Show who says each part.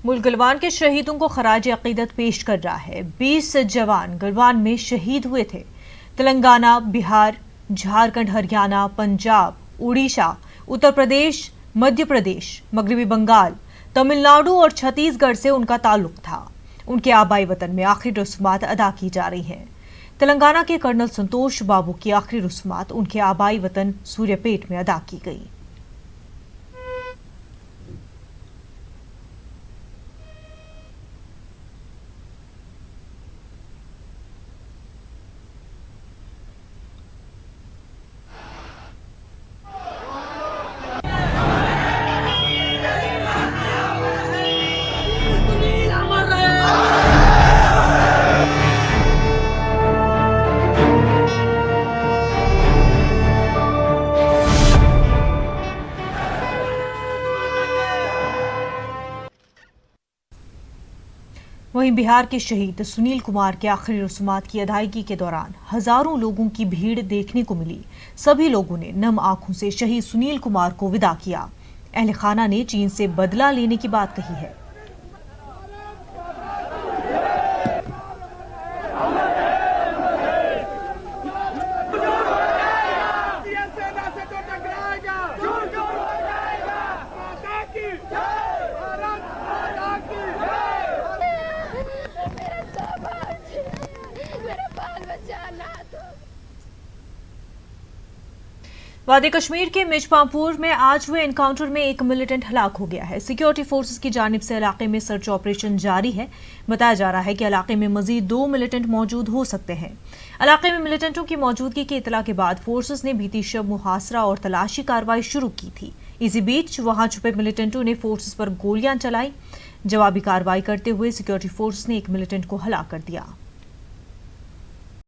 Speaker 1: मुल्क गलवान के शहीदों को खराज अकीदत पेश कर रहा है। 20 जवान गलवान में शहीद हुए थे। तेलंगाना, बिहार, झारखंड, हरियाणा, पंजाब, उड़ीसा, उत्तर प्रदेश, मध्य प्रदेश, मगरबी बंगाल, तमिलनाडु और छत्तीसगढ़ से उनका ताल्लुक था। उनके आबाई वतन में आखिरी रस्मात अदा की जा रही हैं। तेलंगाना के कर्नल संतोष बाबू की आखिरी रस्मात उनके आबाई वतन सूर्यपेट में अदा की गई। वहीं बिहार के शहीद सुनील कुमार के आखिरी रस्मात की अदायगी के दौरान हजारों लोगों की भीड़ देखने को मिली। सभी लोगों ने नम आंखों से शहीद सुनील कुमार को विदा किया। अहले खाना ने चीन से बदला लेने की बात कही है। वादी कश्मीर के मिर्जपापुर में आज हुए एनकाउंटर में एक मिलिटेंट हलाक हो गया है। सिक्योरिटी फोर्सेस की जानिब से इलाके में सर्च ऑपरेशन जारी है। बताया जा रहा है कि इलाके में मजीद 2 मिलिटेंट मौजूद हो सकते हैं। इलाके में मिलिटेंटों की मौजूदगी की इतला के बाद फोर्सेस ने बीती शब मुहासरा और तलाशी कार्रवाई शुरू की थी। इसी बीच वहां छुपे मिलिटेंटों ने फोर्सेस पर गोलियां चलाई। जवाबी कार्रवाई करते हुए सिक्योरिटी फोर्सेस ने एक मिलिटेंट को हलाक कर दिया।